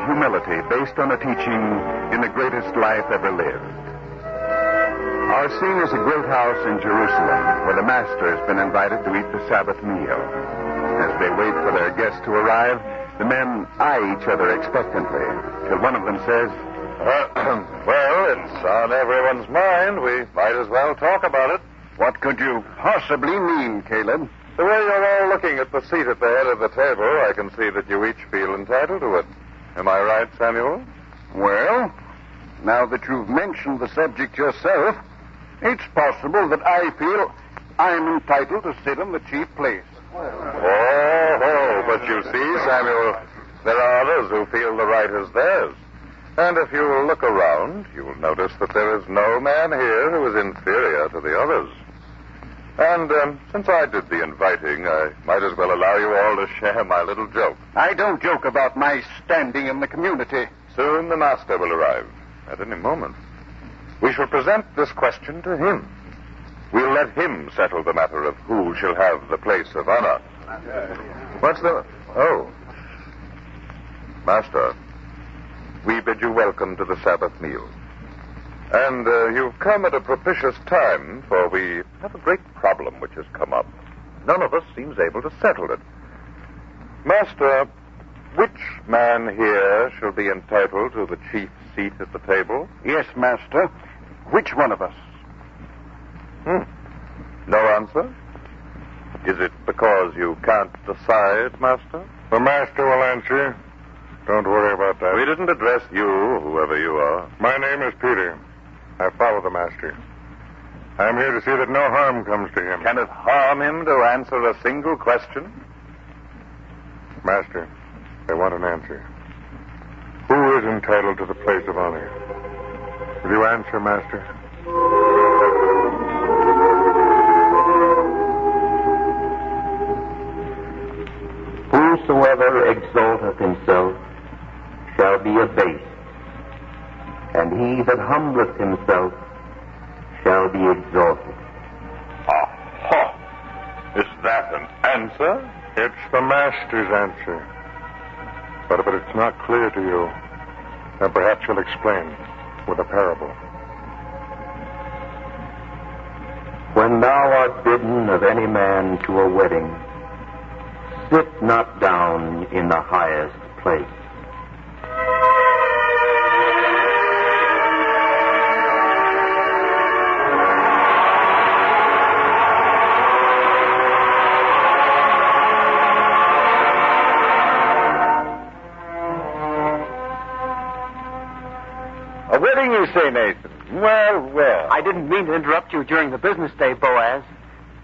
humility based on a teaching in the greatest life ever lived. Our scene is a great house in Jerusalem where the master has been invited to eat the Sabbath meal. As they wait for their guests to arrive, the men eye each other expectantly till one of them says, Well, it's on everyone's mind. We might as well talk about it. What could you possibly mean, Caleb? The way you're all looking at the seat at the head of the table, I can see that you each feel entitled to it. Am I right, Samuel? Well, now that you've mentioned the subject yourself, it's possible that I feel I'm entitled to sit in the chief place. Oh, but you see, Samuel, there are others who feel the right is theirs. And if you will look around, you will notice that there is no man here who is inferior to the others. And since I did the inviting, I might as well allow you all to share my little joke. I don't joke about my standing in the community. Soon the master will arrive, at any moment. We shall present this question to him. We'll let him settle the matter of who shall have the place of honor. What's the... Oh. Master, we bid you welcome to the Sabbath meal. And you've come at a propitious time, for we have a great problem which has come up. None of us seems able to settle it. Master, which man here shall be entitled to the chief seat at the table? Yes, master. Which one of us? No answer? Is it because you can't decide, Master? The master will answer. Don't worry about that. We didn't address you, whoever you are. My name is Peter. I follow the master. I'm here to see that no harm comes to him. Can it harm him to answer a single question? Master, I want an answer. Who is entitled to the place of honor? Will you answer, Master? Whosoever exalteth himself shall be abased, and he that humbleth himself shall be exalted. Aha! Is that an answer? It's the master's answer. But if it's not clear to you, then perhaps you'll explain with a parable. When thou art bidden of any man to a wedding, sit not down in the highest place. A wedding, you say, Nathan? Well. I didn't mean to interrupt you during the business day, Boaz,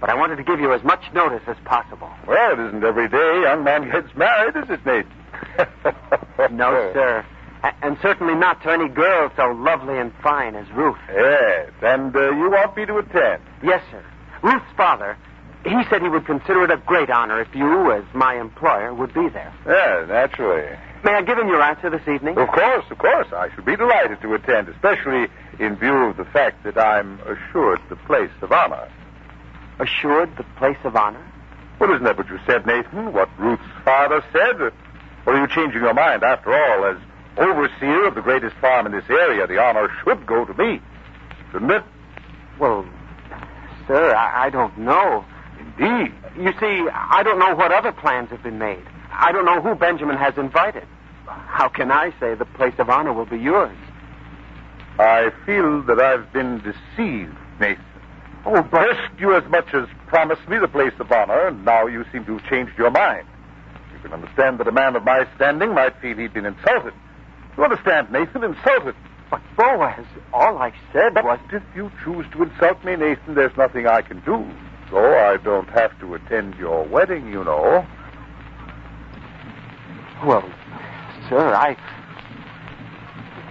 but I wanted to give you as much notice as possible. Well, it isn't every day a young man gets married, is it, Nathan? No, sir. And certainly not to any girl so lovely and fine as Ruth. Yes, and you want me to attend? Yes, sir. Ruth's father, he said he would consider it a great honor if you, as my employer, would be there. Yeah, naturally. May I give him your answer this evening? Of course. I should be delighted to attend, especially in view of the fact that I'm assured the place of honor. Assured the place of honor? Well, isn't that what you said, Nathan? What Ruth's father said? Or are you changing your mind? After all, as overseer of the greatest farm in this area, the honor should go to me, shouldn't it? Well, sir, I don't know. Indeed. You see, I don't know what other plans have been made. I don't know who Benjamin has invited. How can I say the place of honor will be yours? I feel that I've been deceived, Nathan. Oh, but... First, you as much as promised me the place of honor, and now you seem to have changed your mind. You can understand that a man of my standing might feel he'd been insulted. You understand, Nathan, insulted. But, Boaz, all I said was... If you choose to insult me, Nathan, there's nothing I can do. So I don't have to attend your wedding, you know. Well, sir,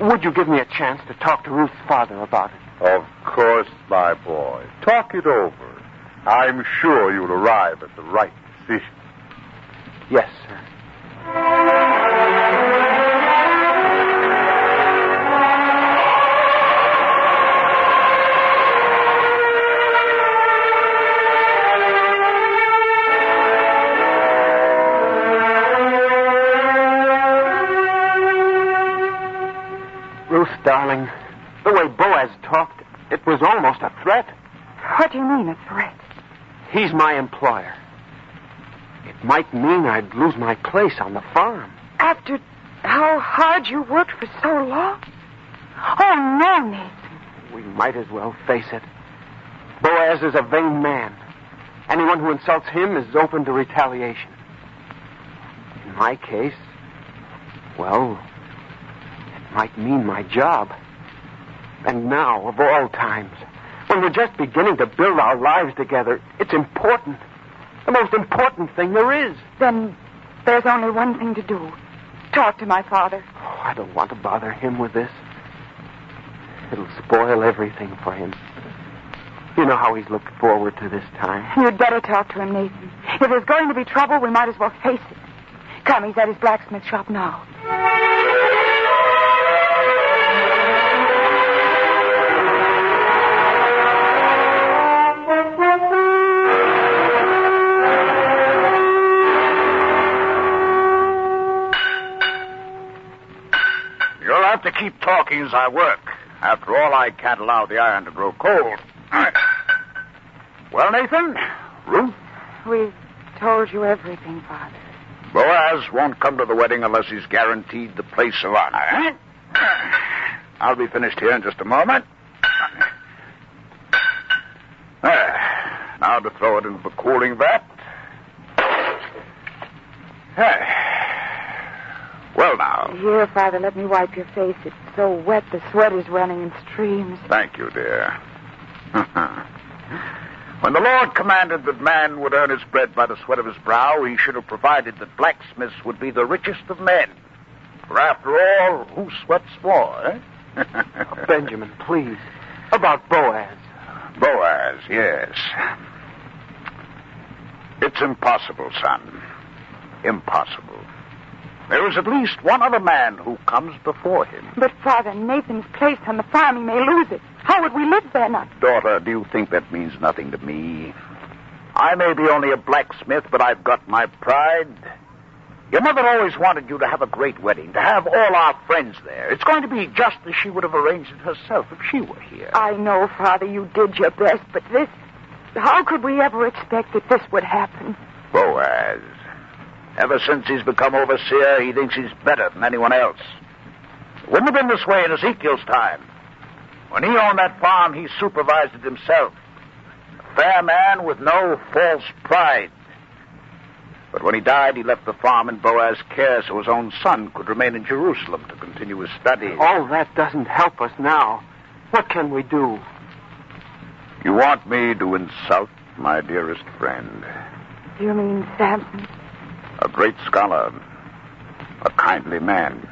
would you give me a chance to talk to Ruth's father about it? Of course, my boy. Talk it over. I'm sure you'll arrive at the right decision. Yes, sir. Ruth, darling, the way Boaz talked, it was almost a threat. What do you mean, a threat? He's my employer. It might mean I'd lose my place on the farm. After how hard you worked for so long? Oh, no, Nathan. We might as well face it. Boaz is a vain man. Anyone who insults him is open to retaliation. In my case, well, it might mean my job. And now, of all times, when we're just beginning to build our lives together, it's important. The most important thing there is. Then there's only one thing to do. Talk to my father. Oh, I don't want to bother him with this. It'll spoil everything for him. You know how he's looked forward to this time. You'd better talk to him, Nathan. If there's going to be trouble, we might as well face it. Come, he's at his blacksmith shop now. You'll have to keep talking as I work. After all, I can't allow the iron to grow cold. Well, Nathan? Ruth? We've told you everything, Father. Boaz won't come to the wedding unless he's guaranteed the place of honor, eh? I'll be finished here in just a moment. Now to throw it into the cooling vat. Well, now. Here, Father, let me wipe your face. It's so wet, the sweat is running in streams. Thank you, dear. When the Lord commanded that man would earn his bread by the sweat of his brow, he should have provided that blacksmiths would be the richest of men. For after all, who sweats more, eh? Benjamin, please. About Boaz. Boaz, yes. It's impossible, son. Impossible. There is at least one other man who comes before him. But, Father, Nathan's place on the farm, he may lose it. How would we live there now? Daughter, do you think that means nothing to me? I may be only a blacksmith, but I've got my pride. Your mother always wanted you to have a great wedding, to have all our friends there. It's going to be just as she would have arranged it herself if she were here. I know, Father, you did your best, but this... How could we ever expect that this would happen? Boaz. Ever since he's become overseer, he thinks he's better than anyone else. It wouldn't have been this way in Ezekiel's time. When he owned that farm, he supervised it himself. A fair man with no false pride. But when he died, he left the farm in Boaz's care so his own son could remain in Jerusalem to continue his studies. All that doesn't help us now. What can we do? You want me to insult my dearest friend? You mean Samson? A great scholar. A kindly man.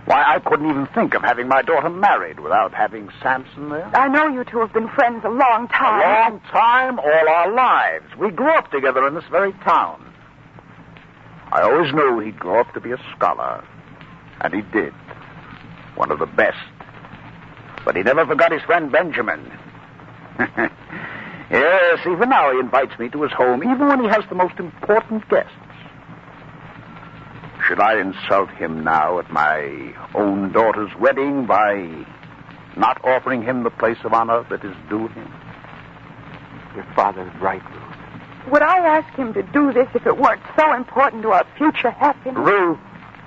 Why, I couldn't even think of having my daughter married without having Samson there. I know you two have been friends a long time. A long time, all our lives. We grew up together in this very town. I always knew he'd grow up to be a scholar. And he did. One of the best. But he never forgot his friend Benjamin. Yes, even now he invites me to his home, even when he has the most important guests. Should I insult him now at my own daughter's wedding by not offering him the place of honor that is due him? Your father's right, Ruth. Would I ask him to do this if it weren't so important to our future happiness? Ruth,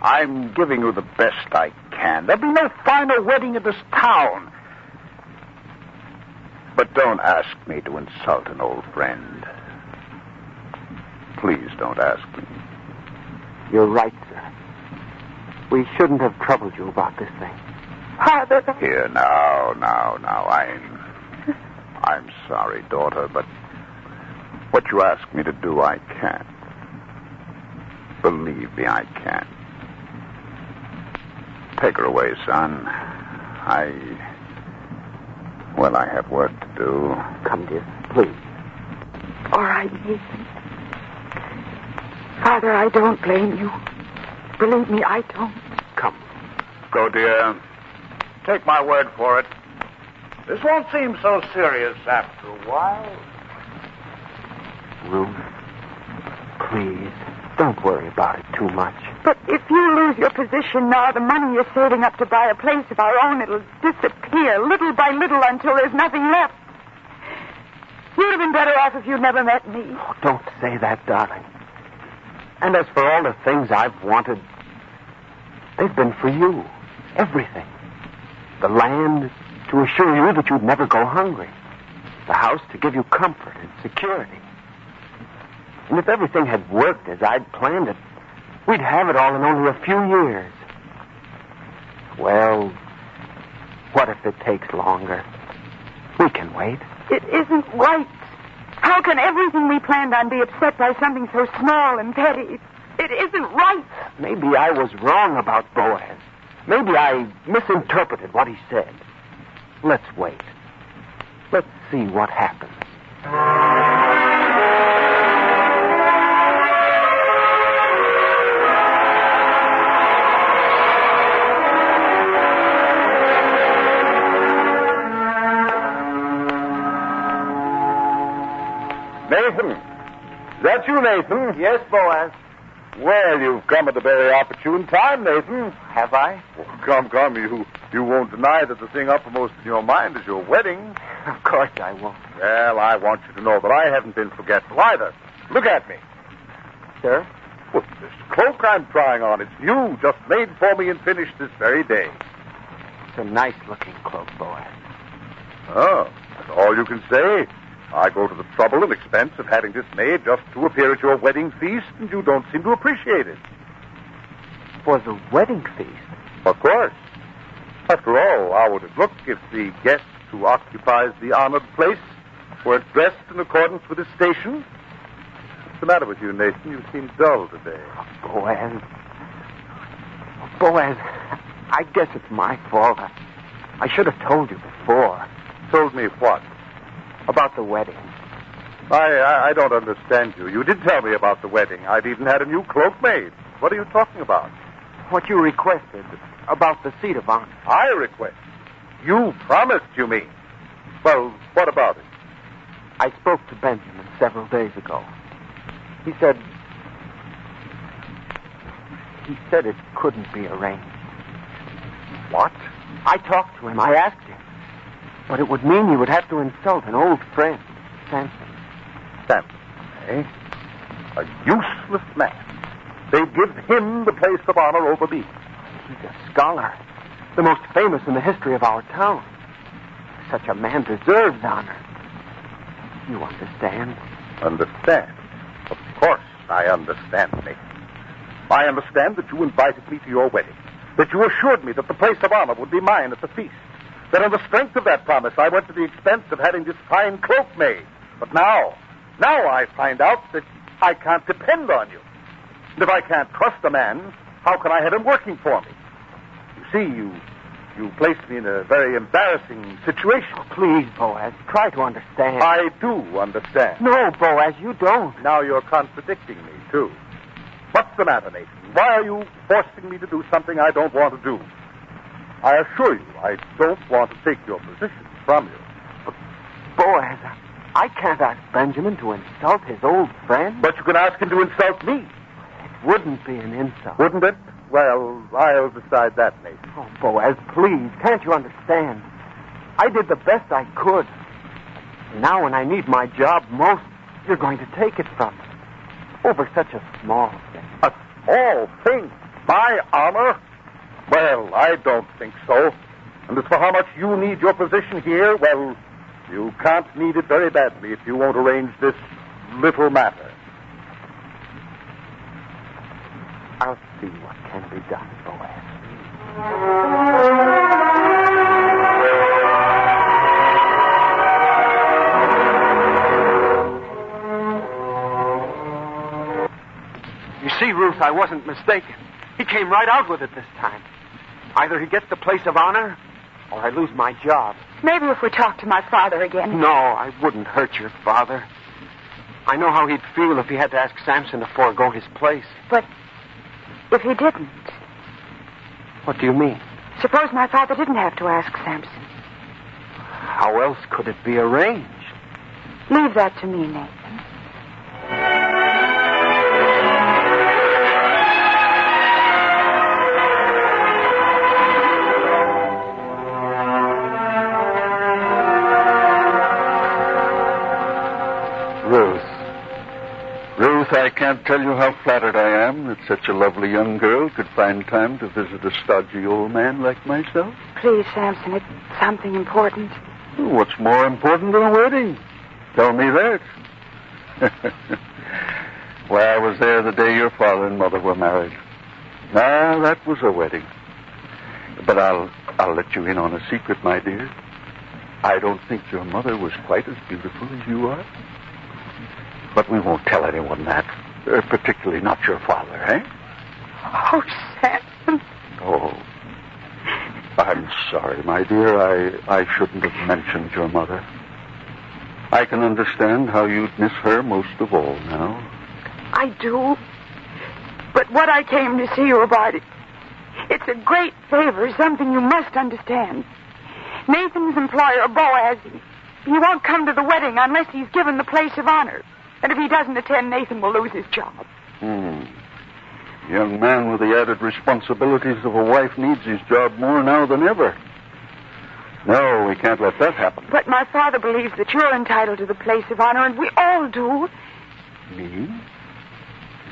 I'm giving you the best I can. There'll be no finer wedding in this town. But don't ask me to insult an old friend. Please don't ask me. You're right, sir. We shouldn't have troubled you about this thing. Father... Here, now. I'm sorry, daughter, but what you ask me to do, I can't. Believe me, I can't. Take her away, son. I have work to do. Come, dear, please. All right, Nathan. Father, I don't blame you. Believe me, I don't. Come. Go, dear. Take my word for it. This won't seem so serious after a while. Ruth, please, don't worry about it too much. But if you lose your position now, the money you're saving up to buy a place of our own, it'll disappear little by little until there's nothing left. You'd have been better off if you'd never met me. Oh, don't say that, darling. And as for all the things I've wanted, they've been for you. Everything. The land to assure you that you'd never go hungry. The house to give you comfort and security. And if everything had worked as I'd planned it, we'd have it all in only a few years. Well, what if it takes longer? We can wait. It isn't right. How can everything we planned on be upset by something so small and petty? It isn't right. Maybe I was wrong about Boaz. Maybe I misinterpreted what he said. Let's wait. Let's see what happens. Nathan. Is that you, Nathan? Yes, Boaz. Well, you've come at a very opportune time, Nathan. Have I? Oh, come. You won't deny that the thing uppermost in your mind is your wedding. Of course I won't. Well, I want you to know that I haven't been forgetful either. Look at me. Sir? Well, this cloak I'm trying on, it's new, just made for me and finished this very day. It's a nice-looking cloak, Boaz. Oh, that's all you can say? I go to the trouble and expense of having this made just to appear at your wedding feast, and you don't seem to appreciate it. For the wedding feast? Of course. After all, how would it look if the guest who occupies the honored place were dressed in accordance with his station? What's the matter with you, Nathan? You seem dull today. Boaz, I guess it's my fault. I should have told you before. Told me what? About the wedding. I don't understand you. You did tell me about the wedding. I've even had a new cloak made. What are you talking about? What you requested about the seat of honor. I request. You promised, you mean. Well, what about it? I spoke to Benjamin several days ago. He said it couldn't be arranged. What? I talked to him. I asked him. But it would mean he would have to insult an old friend, Samson. Samson, eh? A useless man. They'd give him the place of honor over me. He's a scholar, the most famous in the history of our town. Such a man deserves honor. You understand? Understand? Of course I understand, Nathan. I understand that you invited me to your wedding, that you assured me that the place of honor would be mine at the feast, that on the strength of that promise I went to the expense of having this fine cloak made. But now I find out that I can't depend on you. And if I can't trust a man, how can I have him working for me? You see, you placed me in a very embarrassing situation. Oh, please, Boaz, try to understand. I do understand. No, Boaz, you don't. Now you're contradicting me, too. What's the matter, Nathan? Why are you forcing me to do something I don't want to do? I assure you, I don't want to take your position from you. But, Boaz, I can't ask Benjamin to insult his old friend. But you can ask him to insult me. It wouldn't be an insult. Wouldn't it? Well, I'll decide that, Nathan. Oh, Boaz, please, can't you understand? I did the best I could. Now when I need my job most, you're going to take it from me. Over such a small thing. A small thing? My honor? Well, I don't think so. And as for how much you need your position here, well, you can't need it very badly if you won't arrange this little matter. I'll see what can be done, Boaz. You see, Ruth, I wasn't mistaken. He came right out with it this time. Either he gets the place of honor, or I lose my job. Maybe if we talk to my father again. No, I wouldn't hurt your father. I know how he'd feel if he had to ask Samson to forego his place. But if he didn't? What do you mean? Suppose my father didn't have to ask Samson. How else could it be arranged? Leave that to me, Nathan. can't tell you how flattered I am that such a lovely young girl could find time to visit a stodgy old man like myself. Please, Samson, it's something important. What's more important than a wedding? Tell me that. Why, I was there the day your father and mother were married. Ah, that was a wedding. But I'll let you in on a secret, my dear. I don't think your mother was quite as beautiful as you are. But we won't tell anyone that. Particularly not your father, eh? Oh, Samson. Oh. I'm sorry, my dear. I shouldn't have mentioned your mother. I can understand how you'd miss her most of all now. I do. But what I came to see you about, it's a great favor, something you must understand. Nathan's employer, Boaz, he won't come to the wedding unless he's given the place of honor. And if he doesn't attend, Nathan will lose his job. Young man with the added responsibilities of a wife needs his job more now than ever. No, we can't let that happen. But my father believes that you're entitled to the place of honor, and we all do. Me?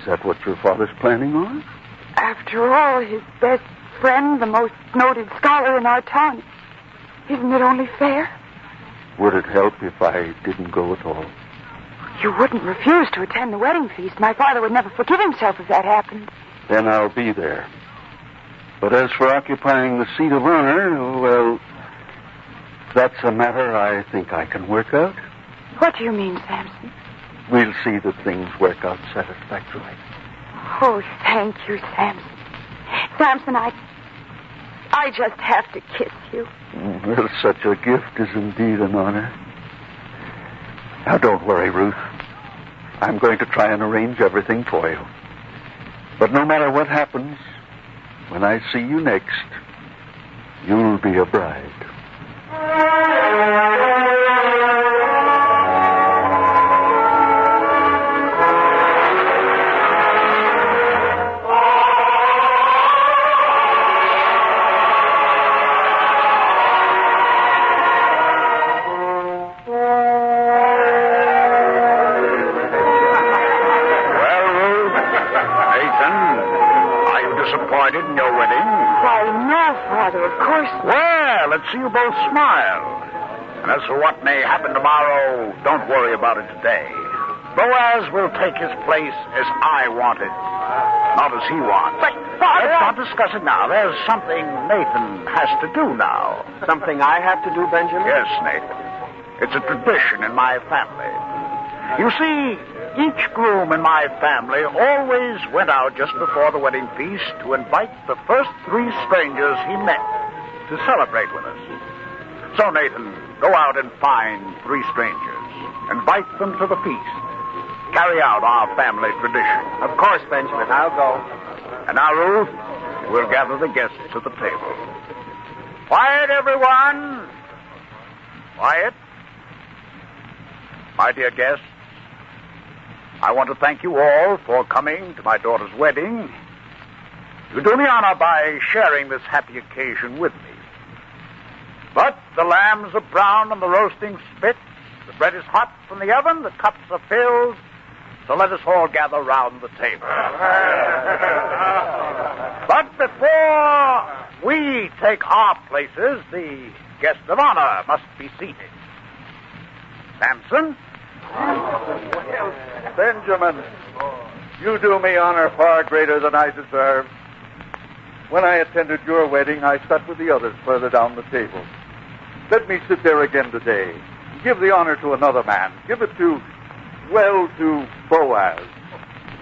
Is that what your father's planning on? After all, his best friend, the most noted scholar in our town. Isn't it only fair? Would it help if I didn't go at all? You wouldn't refuse to attend the wedding feast. My father would never forgive himself if that happened. Then I'll be there. But as for occupying the seat of honor, well, that's a matter I think I can work out. What do you mean, Samson? We'll see that things work out satisfactorily. Oh, thank you, Samson. Samson, I just have to kiss you. Well, such a gift is indeed an honor. Now, don't worry, Ruth. I'm going to try and arrange everything for you. But no matter what happens, when I see you next, you'll be a bride. In your wedding? Why, no, Father, of course not. Well, let's see you both smile. And as for what may happen tomorrow, don't worry about it today. Boaz will take his place as I want it, not as he wants. But, Father... Let's not discuss it now. There's something Nathan has to do now. Something I have to do, Benjamin? Yes, Nathan. It's a tradition in my family. You see, each groom in my family always went out just before the wedding feast to invite the first 3 strangers he met to celebrate with us. So, Nathan, go out and find 3 strangers. Invite them to the feast. Carry out our family tradition. Of course, Benjamin. I'll go. And now, Ruth, we'll gather the guests to the table. Quiet, everyone. Quiet. My dear guests, I want to thank you all for coming to my daughter's wedding. You do me honor by sharing this happy occasion with me. But the lambs are brown on the roasting spit, the bread is hot from the oven, the cups are filled, so let us all gather round the table. But before we take our places, the guest of honor must be seated. Samson? Benjamin, you do me honor far greater than I deserve. When I attended your wedding, I sat with the others further down the table. Let me sit there again today. Give the honor to another man. Give it to Boaz.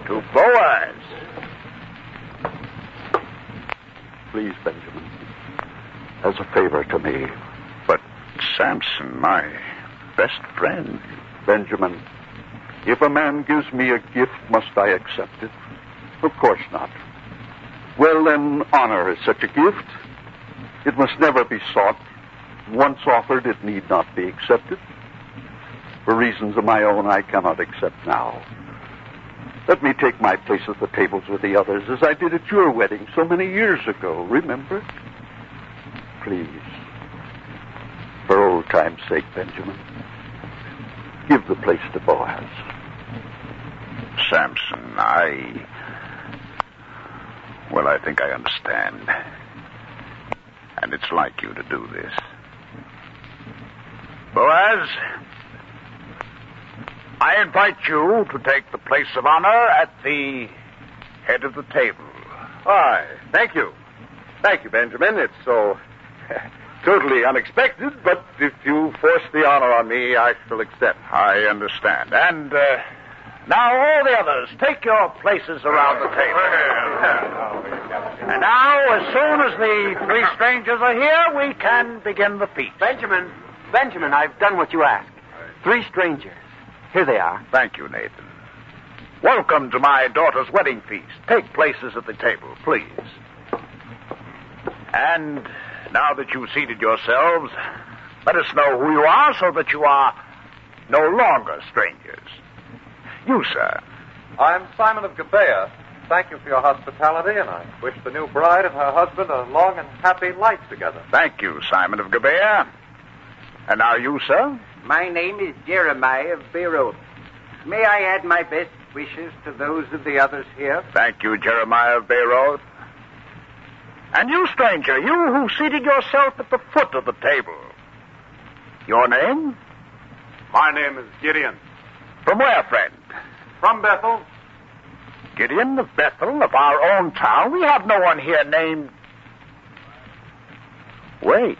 To Boaz? Please, Benjamin, as a favor to me. But Samson, my best friend. Benjamin, if a man gives me a gift, must I accept it? Of course not. Well, then, honor is such a gift. It must never be sought. Once offered, it need not be accepted. For reasons of my own, I cannot accept now. Let me take my place at the tables with the others, as I did at your wedding so many years ago, remember? Please, for old time's sake, Benjamin, give the place to Boaz. Samson, Well, I think I understand. And it's like you to do this. Boaz, I invite you to take the place of honor at the head of the table. Why, thank you. Thank you, Benjamin. It's so totally unexpected, but if you force the honor on me, I shall accept. I understand. And now, all the others, take your places around the table. And now, as soon as the three strangers are here, we can begin the feast. Benjamin, I've done what you asked. 3 strangers. Here they are. Thank you, Nathan. Welcome to my daughter's wedding feast. Take places at the table, please. And now that you've seated yourselves, let us know who you are so that you are no longer strangers. You, sir. I'm Simon of Gibeah. Thank you for your hospitality, and I wish the new bride and her husband a long and happy life together. Thank you, Simon of Gibeah. And now you, sir? My name is Jeremiah of Beirut. May I add my best wishes to those of the others here? Thank you, Jeremiah of Beirut. And you, stranger, you who seated yourself at the foot of the table. Your name? My name is Gideon. From where, friend? From Bethel. Gideon of Bethel, of our own town. We have no one here named... Wait.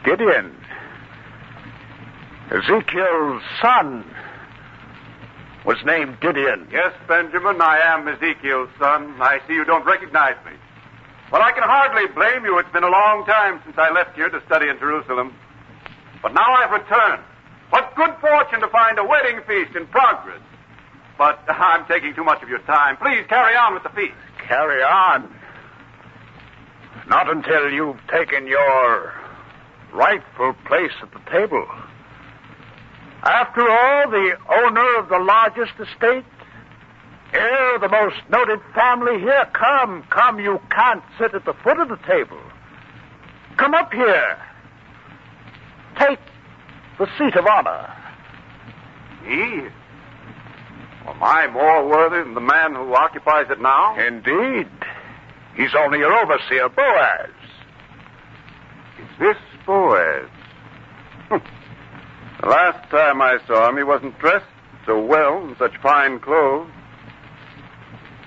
Gideon. Ezekiel's son was named Gideon. Yes, Benjamin, I am Ezekiel's son. I see you don't recognize me. Well, I can hardly blame you. It's been a long time since I left here to study in Jerusalem. But now I've returned. What good fortune to find a wedding feast in progress. But I'm taking too much of your time. Please carry on with the feast. Carry on? Not until you've taken your rightful place at the table. After all, the owner of the largest estate, heir of the most noted family here, come, you can't sit at the foot of the table. Come up here. Take the seat of honor. Me? Am I more worthy than the man who occupies it now? Indeed. He's only your overseer, Boaz. Is this Boaz? The last time I saw him, he wasn't dressed so well in such fine clothes.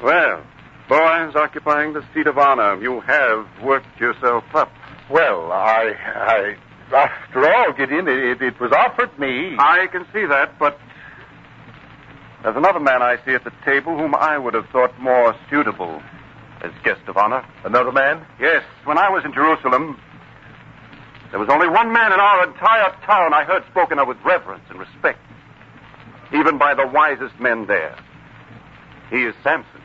Well, Boaz occupying the seat of honor, you have worked yourself up. Well, after all, Gideon, it was offered me. I can see that, but there's another man I see at the table whom I would have thought more suitable as guest of honor. Another man? Yes, when I was in Jerusalem, there was only one man in our entire town I heard spoken of with reverence and respect, even by the wisest men there. He is Samson.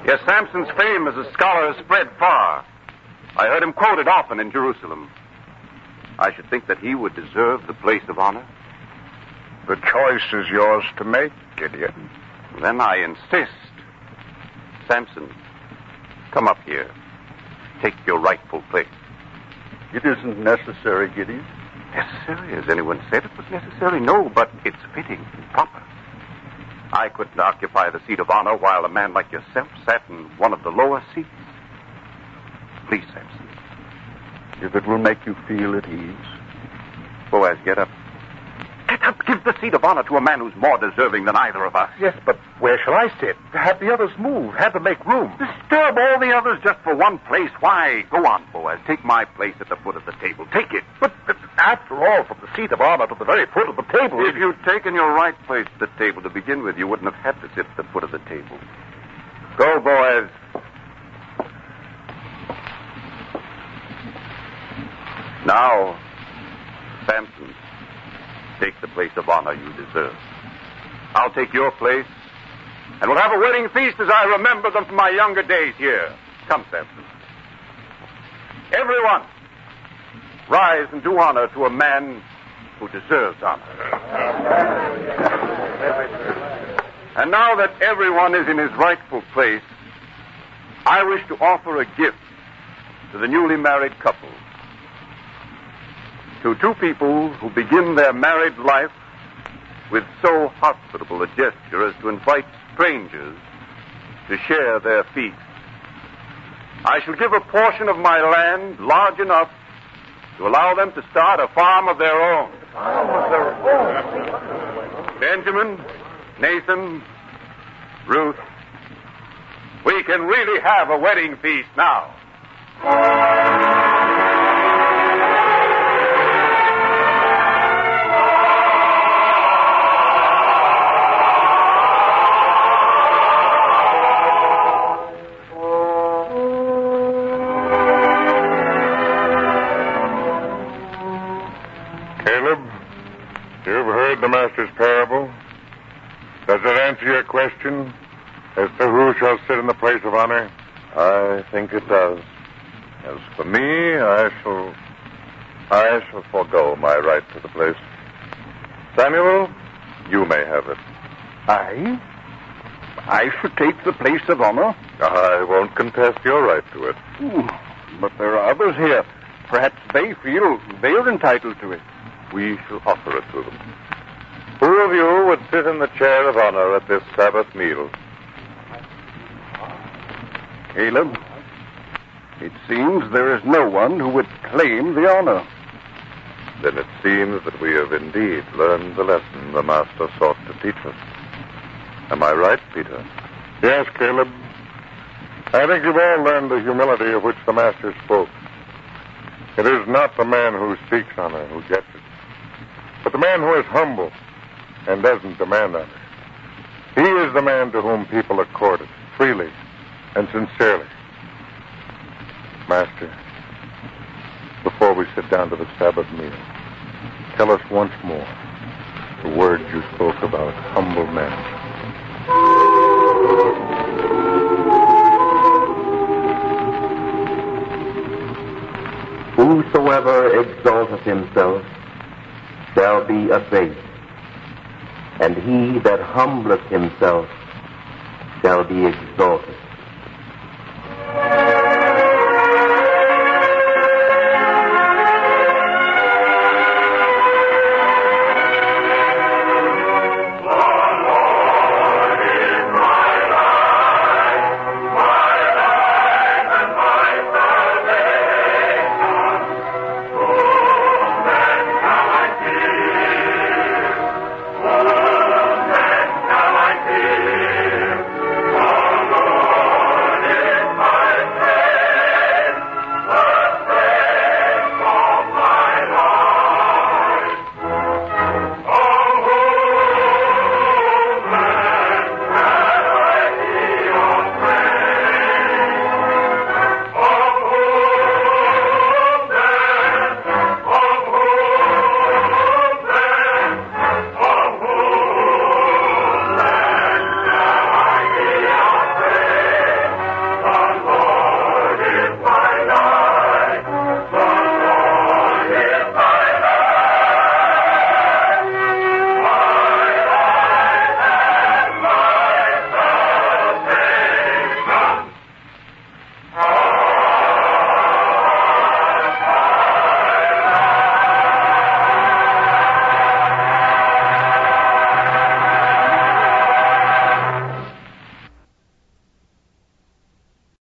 Yes, Samson's fame as a scholar has spread far. I heard him quoted often in Jerusalem. I should think that he would deserve the place of honor. The choice is yours to make, Gideon. Then I insist. Samson, come up here. Take your rightful place. It isn't necessary, Gideon. Necessary? Has anyone said it was necessary? No, but it's fitting and proper. I couldn't occupy the seat of honor while a man like yourself sat in one of the lower seats. Please, Samson. If it will make you feel at ease. Boaz, get up. Get up. Give the seat of honor to a man who's more deserving than either of us. Yes, but where shall I sit? Have the others move. Have them make room. Disturb all the others just for one place. Why? Go on, Boaz. Take my place at the foot of the table. Take it. But after all, from the seat of honor to the very foot of the table... If you'd taken your right place at the table to begin with, you wouldn't have had to sit at the foot of the table. Go, Boaz. Now, Samson, take the place of honor you deserve. I'll take your place, and we'll have a wedding feast as I remember them from my younger days here. Come, Samson. Everyone, rise and do honor to a man who deserves honor. And now that everyone is in his rightful place, I wish to offer a gift to the newly married couple. To two people who begin their married life with so hospitable a gesture as to invite strangers to share their feast. I shall give a portion of my land large enough to allow them to start a farm of their own. Benjamin, Nathan, Ruth, we can really have a wedding feast now. Caleb, you've heard the Master's parable. Does it answer your question as to who shall sit in the place of honor? I think it does. As for me, I shall forego my right to the place. Samuel, you may have it. I should take the place of honor. I won't contest your right to it. But there are others here. Perhaps they feel they're entitled to it. We shall offer it to them. Who of you would sit in the chair of honor at this Sabbath meal? Caleb, it seems there is no one who would claim the honor. Then it seems that we have indeed learned the lesson the Master sought to teach us. Am I right, Peter? Yes, Caleb. I think you've all learned the humility of which the Master spoke. It is not the man who seeks honor who gets it, but the man who is humble and doesn't demand honor. He is the man to whom people accord it freely and sincerely. Master, before we sit down to the Sabbath meal, tell us once more the words you spoke about humble men. Whosoever exalteth himself shall be abased, and he that humbleth himself shall be exalted.